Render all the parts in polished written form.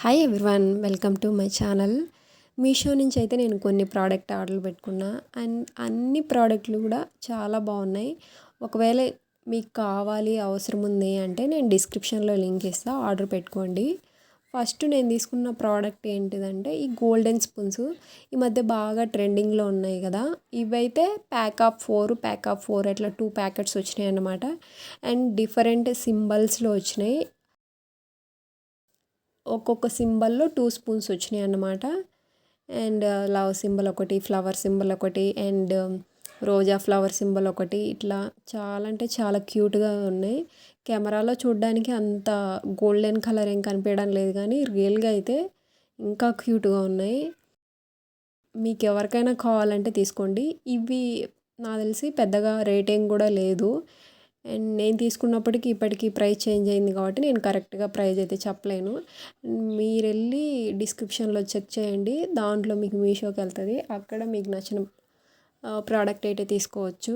Hi everyone, welcome to my channel. Meesho నుంచి అయితే నేను కొన్ని ప్రోడక్ట్ ఆర్డర్లు పెట్టుకున్నా అండ్ అన్ని ప్రోడక్ట్లు కూడా చాలా బాగున్నాయి. ఒకవేళ మీకు కావాలి అవసరం ఉంది అంటే నేను డిస్క్రిప్షన్లో లింక్ ఇస్తాను, ఆర్డర్ పెట్టుకోండి. ఫస్ట్ నేను తీసుకున్న ప్రోడక్ట్ ఏంటిదంటే ఈ గోల్డెన్ స్పూన్స్. ఈ మధ్య బాగా ట్రెండింగ్లో ఉన్నాయి కదా, ఇవైతే ప్యాక్ ఆఫ్ ఫోర్ అట్లా 2 ప్యాకెట్స్ వచ్చినాయి అన్నమాట. అండ్ డిఫరెంట్ సింబల్స్లో వచ్చినాయి. ఒక్కొక్క సింబల్లో 2 స్పూన్స్ వచ్చినాయి అన్నమాట. అండ్ లవ్ సింబల్ ఒకటి, ఫ్లవర్ సింబల్ ఒకటి, అండ్ రోజా ఫ్లవర్ సింబల్ ఒకటి, ఇట్లా చాలా అంటే చాలా క్యూట్గా ఉన్నాయి. కెమెరాలో చూడడానికి అంత గోల్డెన్ కలర్ ఏం కనిపించడం లేదు, కానీ రియల్గా అయితే ఇంకా క్యూట్గా ఉన్నాయి. మీకు ఎవరికైనా కావాలంటే తీసుకోండి. ఇవి నాకు తెలిసి పెద్దగా రేటింగ్ కూడా లేదు. అండ్ నేను తీసుకున్నప్పటికీ ఇప్పటికీ ప్రైస్ చేంజ్ అయింది కాబట్టి నేను కరెక్ట్గా ప్రైస్ అయితే చెప్పలేను. మీరు వెళ్ళి డిస్క్రిప్షన్లో చెక్ చేయండి, దాంట్లో మీకు మీషోకి వెళ్తుంది, అక్కడ మీకు నచ్చిన ప్రోడక్ట్ అయితే తీసుకోవచ్చు.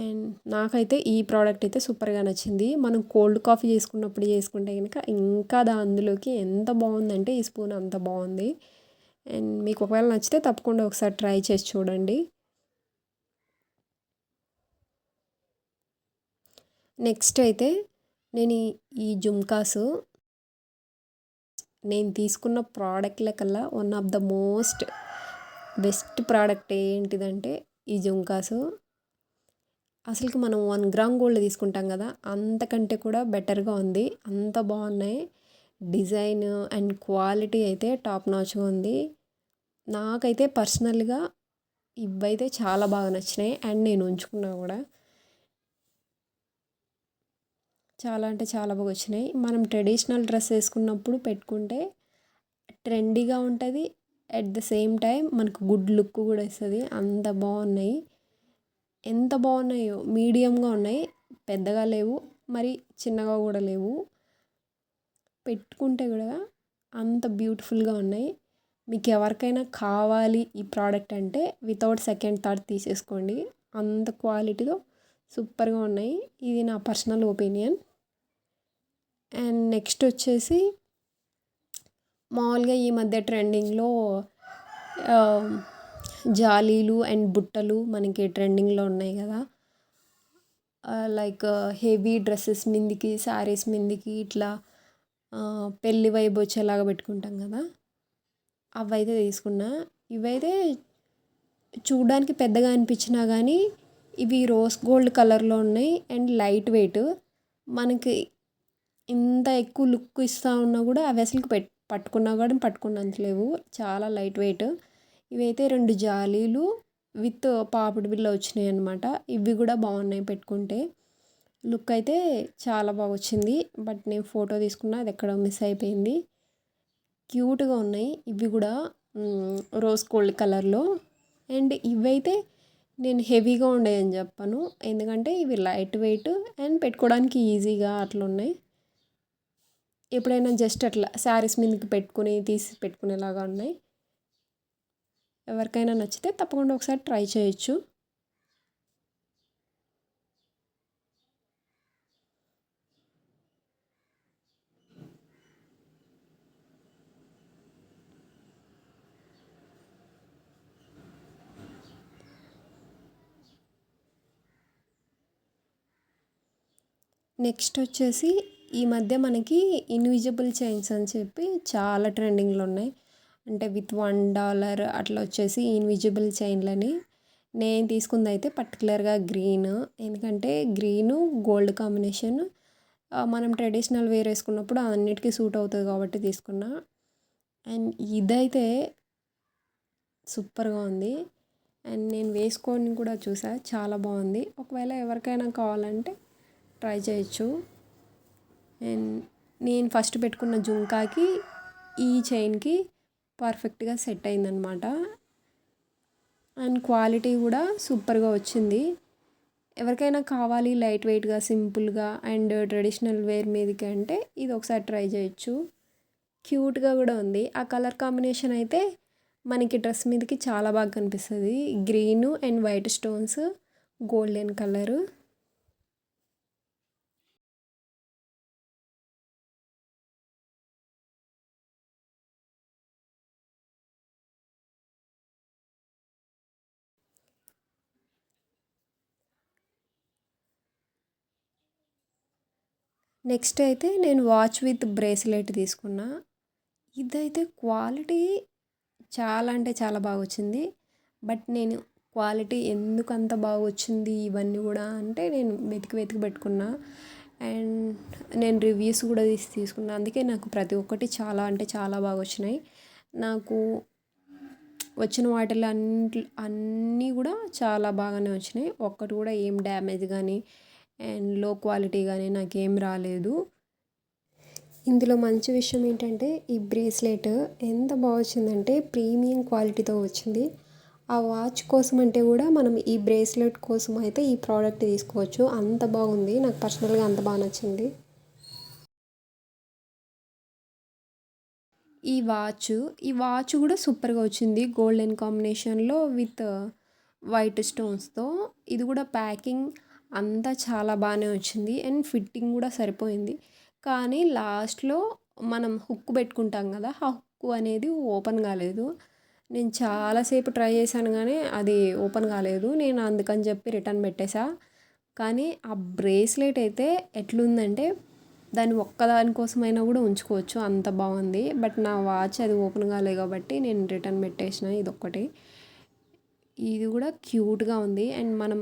అండ్ నాకైతే ఈ ప్రోడక్ట్ అయితే సూపర్గా నచ్చింది. మనం కోల్డ్ కాఫీ చేసుకున్నప్పుడు చేసుకుంటే కనుక ఇంకా అందులోకి ఎంత బాగుందంటే ఈ స్పూన్ అంత బాగుంది. అండ్ మీకు ఒకవేళ నచ్చితే తప్పకుండా ఒకసారి ట్రై చేసి చూడండి. నెక్స్ట్ అయితే నేను ఈ జుమ్కాస్ నేను తీసుకున్న ప్రోడక్ట్ల కల్లా one of the most best product ఏంటిదంటే ఈ జుమ్కాస్. అసలుకి మనం 1 గ్రామ్ గోల్డ్ తీసుకుంటాం కదా, అంతకంటే కూడా బెటర్గా ఉంది. అంత బాగున్నాయి. డిజైన్ అండ్ క్వాలిటీ అయితే టాప్ నాచ్గా ఉంది. నాకైతే పర్సనల్గా ఇవైతే చాలా బాగా నచ్చినాయి. అండ్ నేను ఉంచుకున్నా కూడా చాలా అంటే చాలా బాగా వచ్చినాయి. మనం ట్రెడిషనల్ డ్రెస్ వేసుకున్నప్పుడు పెట్టుకుంటే ట్రెండీగా ఉంటుంది, అట్ ద సేమ్ టైం మనకు గుడ్ లుక్ కూడా ఇస్తుంది. అంత బాగున్నాయి. ఎంత బాగున్నాయో, మీడియంగా ఉన్నాయి, పెద్దగా లేవు, మరి చిన్నగా కూడా లేవు. పెట్టుకుంటే కూడా అంత బ్యూటిఫుల్గా ఉన్నాయి. మీకు ఎవరికైనా కావాలి ఈ ప్రోడక్ట్ అంటే వితౌట్ సెకండ్ థాట్ తీసేసుకోండి. అంత క్వాలిటీతో సూపర్గా ఉన్నాయి. ఇది నా పర్సనల్ ఒపీనియన్. అండ్ నెక్స్ట్ వచ్చేసి మామూలుగా ఈ మధ్య ట్రెండింగ్లో జాలీలు అండ్ బుట్టలు మనకి ట్రెండింగ్లో ఉన్నాయి కదా, లైక్ హెవీ డ్రెస్సెస్ మీదకి, శారీస్ మీదకి ఇట్లా పెళ్ళి వైబ్ వచ్చేలాగా పెట్టుకుంటాం కదా, అవైతే తీసుకున్నా. ఇవైతే చూడడానికి పెద్దగా అనిపించినా కానీ ఇవి రోజ్ గోల్డ్ కలర్లో ఉన్నాయి అండ్ లైట్ వెయిట్. మనకి ఇంత ఎక్కువ లుక్ ఇస్తూ ఉన్నా కూడా అవి అసలు పట్టుకున్నా కూడా పట్టుకున్నంత లేవు, చాలా లైట్ వెయిట్. ఇవైతే 2 జాలీలు విత్ పాపిడి బిళ్ళ వచ్చినాయి అనమాట. ఇవి కూడా బాగున్నాయి పెట్టుకుంటే. లుక్ అయితే చాలా బాగా వచ్చింది. బట్ నేను ఫోటో తీసుకున్నా, అది ఎక్కడ మిస్ అయిపోయింది. క్యూట్గా ఉన్నాయి ఇవి కూడా, రోజ్ గోల్డ్ కలర్లో. అండ్ ఇవైతే నేను హెవీగా ఉండేయని చెప్పాను, ఎందుకంటే ఇవి లైట్ వెయిట్ అండ్ పెట్టుకోవడానికి ఈజీగా అట్లా ఉన్నాయి. ఎప్పుడైనా జస్ట్ అట్లా శారీస్ మీదకి పెట్టుకుని తీసి పెట్టుకునేలాగా ఉన్నాయి. ఎవరికైనా నచ్చితే తప్పకుండా ఒకసారి ట్రై చేయొచ్చు. నెక్స్ట్ వచ్చేసి ఈ మధ్య మనకి ఇన్విజిబుల్ చైన్స్ అని చెప్పి చాలా ట్రెండింగ్లో ఉన్నాయి. అంటే విత్ $1 అట్లా వచ్చేసి ఇన్విజిబుల్ చైన్లని. నేను తీసుకుంది అయితే పర్టికులర్గా గ్రీన్, ఎందుకంటే గ్రీను గోల్డ్ కాంబినేషన్ మనం ట్రెడిషనల్ వేర్ వేసుకున్నప్పుడు అన్నిటికీ సూట్ అవుతుంది కాబట్టి తీసుకున్నా. అండ్ ఇదైతే సూపర్గా ఉంది. అండ్ నేను వేసుకొని కూడా చూసా, చాలా బాగుంది. ఒకవేళ ఎవరికైనా కావాలంటే ట్రై చేయొచ్చు. అండ్ నేను ఫస్ట్ పెట్టుకున్న జుంకాకి ఈ చైన్కి పర్ఫెక్ట్గా సెట్ అయిందనమాట. అండ్ క్వాలిటీ కూడా సూపర్గా వచ్చింది. ఎవరికైనా కావాలి లైట్ వెయిట్గా, సింపుల్గా అండ్ ట్రెడిషనల్ వేర్ మీదకి అంటే ఇది ఒకసారి ట్రై చేయొచ్చు. క్యూట్గా కూడా ఉంది. ఆ కలర్ కాంబినేషన్ అయితే మనకి డ్రెస్ మీదకి చాలా బాగా కనిపిస్తుంది. Green and white stones, golden colour. Next అయితే నేను వాచ్ విత్ బ్రేస్లెట్ తీసుకున్నా. ఇదైతే క్వాలిటీ చాలా అంటే చాలా బాగా వచ్చింది. బట్ నేను క్వాలిటీ ఎందుకు అంత బాగా వచ్చింది ఇవన్నీ కూడా అంటే నేను వెతికి వెతికి పెట్టుకున్నా. అండ్ నేను రివ్యూస్ కూడా తీసుకున్నా. అందుకే నాకు ప్రతి ఒక్కటి చాలా అంటే చాలా బాగా వచ్చినాయి. నాకు వచ్చిన వాటిలో అన్నీ కూడా చాలా బాగానే వచ్చినాయి. ఒక్కటి కూడా ఏం డ్యామేజ్ కానీ అండ్ లో క్వాలిటీ కానీ నాకేం రాలేదు. ఇందులో మంచి విషయం ఏంటంటే ఈ బ్రేస్లెట్ ఎంత బాగా వచ్చిందంటే ప్రీమియం క్వాలిటీతో వచ్చింది. ఆ వాచ్ కోసం అంటే కూడా మనం ఈ బ్రేస్లెట్ కోసం అయితే ఈ ప్రోడక్ట్ తీసుకోవచ్చు. అంత బాగుంది. నాకు పర్సనల్గా అంత బాగా నచ్చింది. ఈ వాచ్ కూడా సూపర్గా వచ్చింది. గోల్డెన్ కాంబినేషన్లో విత్ వైట్ స్టోన్స్తో. ఇది కూడా ప్యాకింగ్ అంతా చాలా బాగానే వచ్చింది. అండ్ ఫిట్టింగ్ కూడా సరిపోయింది. కానీ లాస్ట్లో మనం హుక్ పెట్టుకుంటాం కదా, ఆ హుక్ అనేది ఓపెన్ కాలేదు. నేను చాలాసేపు ట్రై చేశాను కానీ అది ఓపెన్ కాలేదు. నేను అందుకని చెప్పి రిటర్న్ పెట్టేసా. కానీ ఆ బ్రేస్లెట్ అయితే ఎట్లుందంటే దాన్ని ఒక్కదాని కోసమైనా కూడా ఉంచుకోవచ్చు, అంత బాగుంది. బట్ నా వాచ్ అది ఓపెన్ కాలేదు కాబట్టి నేను రిటర్న్ పెట్టేసిన. ఇదొక్కటి. ఇది కూడా క్యూట్గా ఉంది. అండ్ మనం